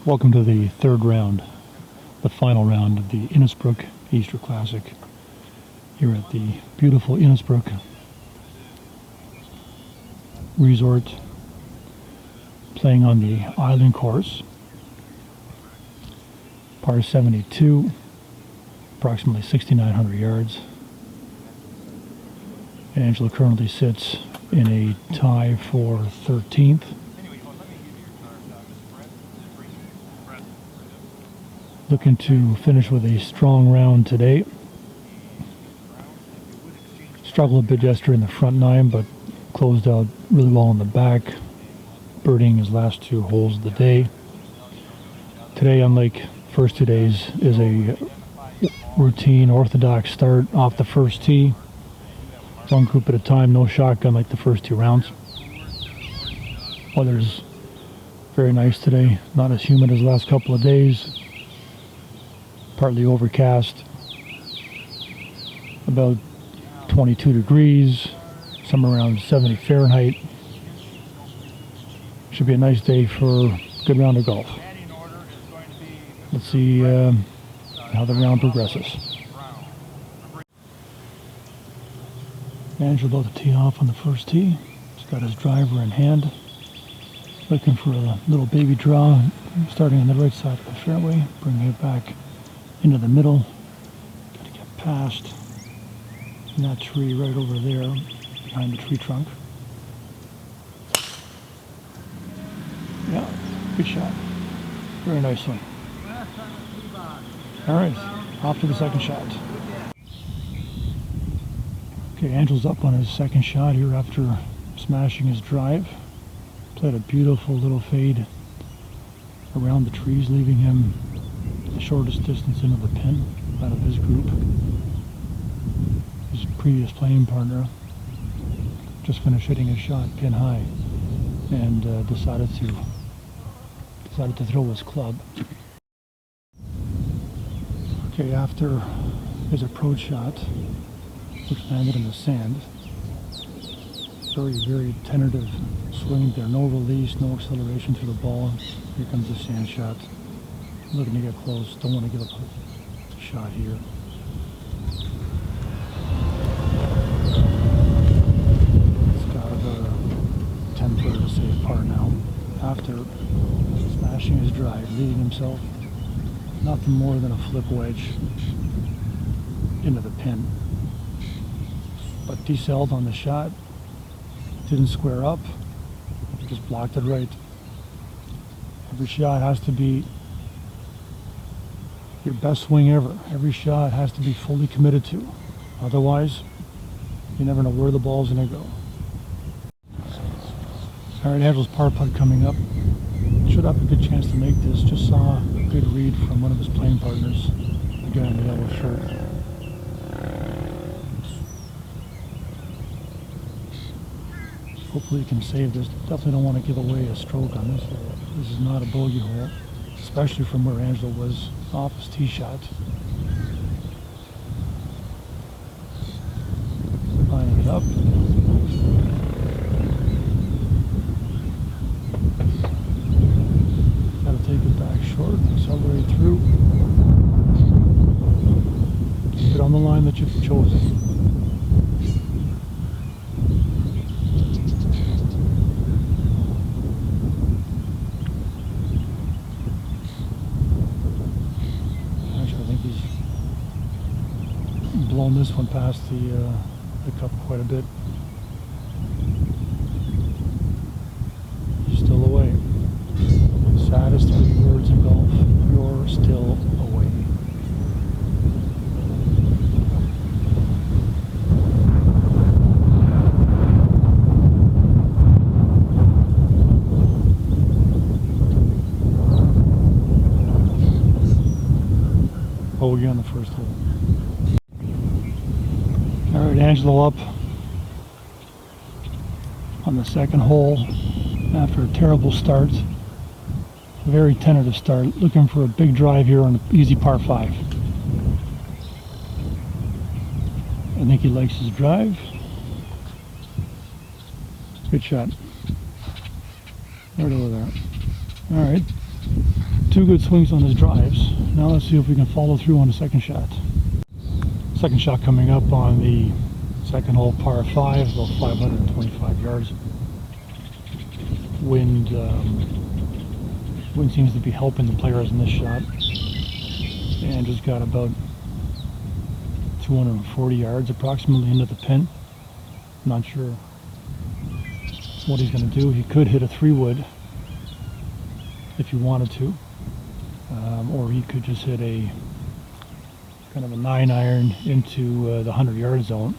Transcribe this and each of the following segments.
Welcome to the third round, the final round of the Innisbrook Easter Classic here at the beautiful Innisbrook Resort, playing on the island course, par 72, approximately 6,900 yards. Angelo currently sits in a tie for 13th. Looking to finish with a strong round today. Struggled a bit yesterday in the front nine, but closed out really well in the back, birdieing his last two holes of the day. Today, unlike first 2 days, is a routine orthodox start off the first tee. One group at a time, no shotgun like the first two rounds. Weather's very nice today, not as humid as the last couple of days. Partly overcast, about 22 degrees, somewhere around 70 Fahrenheit. Should be a nice day for a good round of golf. Let's see how the round progresses. Angelo about to tee off on the first tee. He's got his driver in hand, looking for a little baby draw, starting on the right side of the fairway, bringing it back into the middle. Got to get past that tree right over there behind the tree trunk. Yeah, good shot. Very nice one. All right, off to the second shot. Okay, Angelo's up on his second shot here after smashing his drive. Played a beautiful little fade around the trees, leaving him the shortest distance into the pin out of his group. His previous playing partner just finished hitting a shot pin high and decided to throw his club. Okay, after his approach shot, which landed in the sand, very tentative swing there, no release, no acceleration to the ball. Here comes the sand shot. Looking to get close, don't want to give up a shot here. It's got about a 10-footer to save par now. After smashing his drive, leaving himself nothing more than a flip wedge into the pin. But decelled on the shot, didn't square up, just blocked it right. Every shot has to be your best swing ever. Every shot has to be fully committed to. Otherwise, you never know where the ball's going to go. All right, Angelo's par putt coming up. Should have a good chance to make this. Just saw a good read from one of his playing partners, the guy in the yellow shirt. Hopefully he can save this. Definitely don't want to give away a stroke on this. This is not a bogey hole, especially from where Angelo was off his tee shot. Lining it up. Got to take it back short, accelerate through. Keep it on the line that you've chosen. Blown this one past the cup quite a bit. Still away. Saddest 3 words in golf. You're still away. Bogey on the first hole. All right, Angelo up on the second hole after a terrible start. A very tentative start, looking for a big drive here on an easy par 5. I think he likes his drive. Good shot. Right over there. All right. two good swings on his drives. Now let's see if we can follow through on the second shot. Second shot coming up on the second hole, par 5, about 525 yards. Wind seems to be helping the players in this shot. And just got about 240 yards approximately into the pin. Not sure what he's going to do. He could hit a 3-wood if he wanted to, or he could just hit a kind of a 9-iron into the 100-yard zone,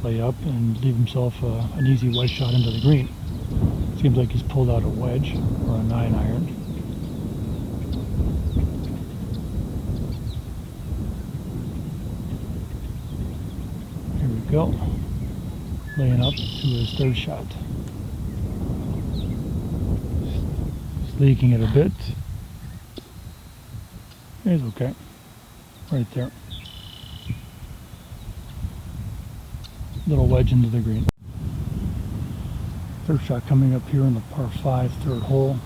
lay up and leave himself an easy wedge shot into the green. Seems like he's pulled out a wedge or a 9-iron. Here we go, laying up to his third shot. Leaking it a bit. It's okay. Right there. Little wedge into the green. Third shot coming up here in the par 5 third hole.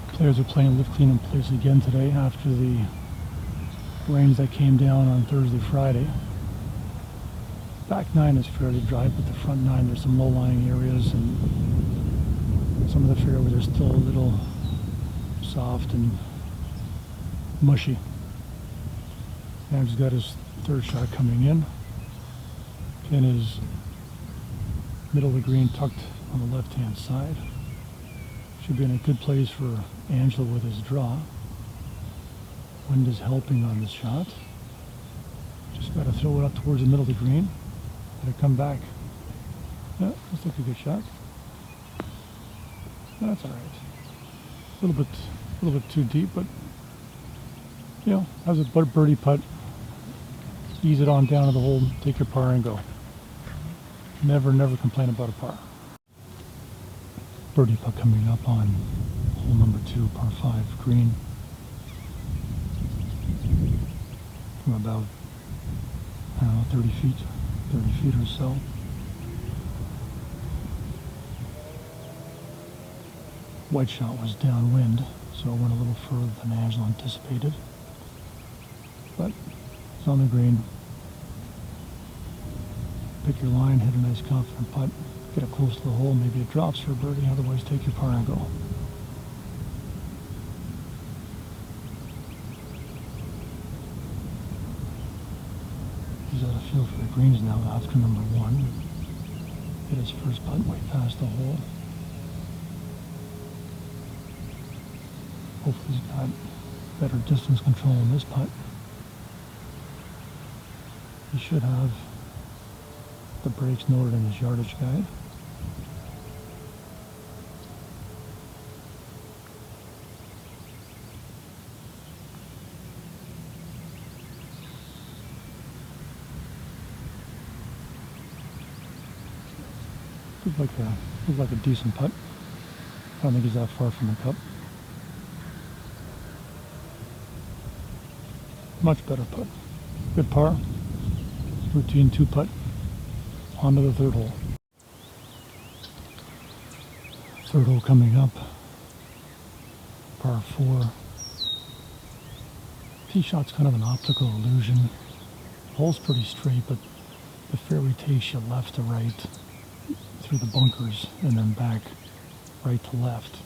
Players are playing lift clean in place again today after the rains that came down on Thursday, Friday. Back 9 is fairly dry, but the front 9 there's some low-lying areas and some of the fairways are still a little soft and mushy. Sam's got his third shot coming in. Pin is middle of the green, tucked on the left-hand side. Should be in a good place for Angelo with his draw. Wind is helping on this shot. Just got to throw it up towards the middle of the green. Let it come back. Yeah, looks like a good shot. That's all right. A little bit too deep, but you know, as a birdie putt, ease it on down to the hole, take your par and go. Never complain about a par. Birdie putt coming up on hole number 2, par 5 green. From about, I don't know, 30 feet or so. Wedge shot was downwind, so it went a little further than Angelo anticipated. But it's on the green. Pick your line, hit a nice confident putt, get it close to the hole, maybe it drops for a birdie, otherwise take your par and go. He's got a feel for the greens now after number 1. Hit his first putt way past the hole. Hopefully he's got better distance control in this putt. He should have the breaks noted in his yardage guide. Looks like a decent putt. I don't think he's that far from the cup. Much better putt. Good par. Routine 2-putt. On to the third hole. Third hole coming up. Par 4. Tee shot's kind of an optical illusion. Hole's pretty straight, but the fairway takes you left to right through the bunkers and then back right to left.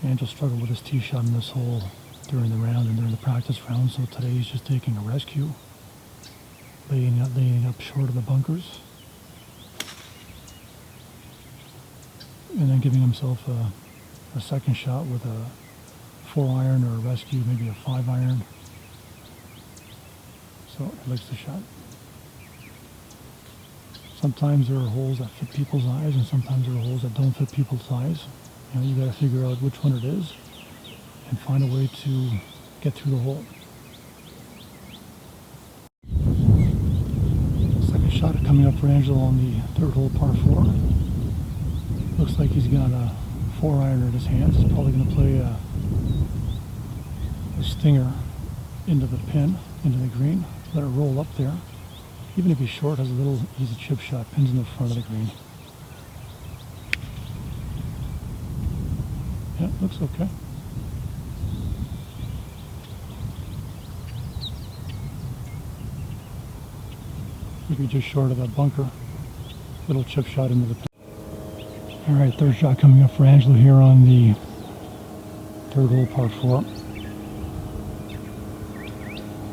Angelo struggled with his tee shot in this hole during the round and during the practice round, so today he's just taking a rescue, laying up short of the bunkers, and then giving himself a second shot with a 4-iron or a rescue, maybe a 5-iron. So he likes the shot. Sometimes there are holes that fit people's eyes, and sometimes there are holes that don't fit people's eyes. You know, you got to figure out which one it is and find a way to get through the hole. Second shot coming up for Angelo on the third hole, par 4. Looks like he's got a 4-iron in his hands. He's probably going to play a stinger into the pin, into the green. Let it roll up there. Even if he's short, has a little easy chip shot. Pins in the front of the green. Yeah, looks okay. Maybe just short of that bunker. Little chip shot into the pin. Alright, third shot coming up for Angelo here on the third hole, par 4.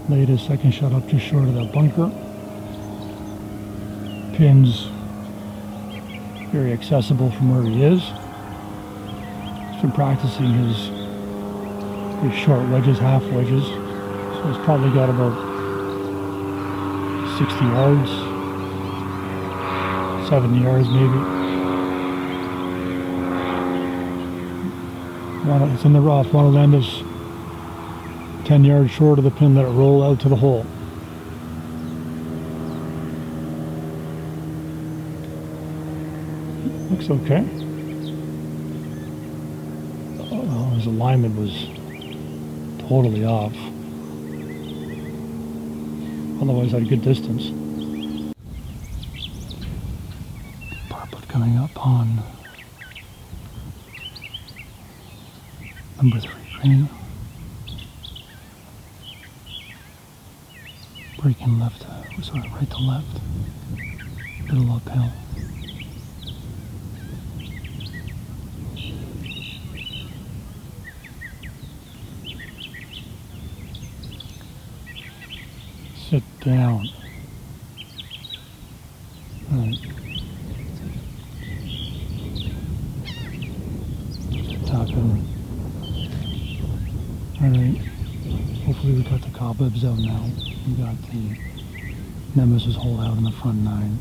Laid his second shot up just short of that bunker. Pin's very accessible from where he is. He's been practicing his short wedges, half wedges. So he's probably got about 60 yards, 70 yards maybe. It's in the rough. Want to land us 10 yards short of the pin, let it roll out to the hole. Looks okay. Well, his alignment was totally off. Otherwise, at a good distance. Par putt coming up on number 3 green. Breaking left, sorry, right to left. Little uphill. Sit down. Right. Top in. Alright. Hopefully we got the cobwebs out now. We got the Nemesis hole out in the front 9.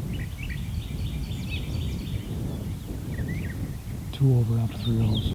2 over after 3 holes.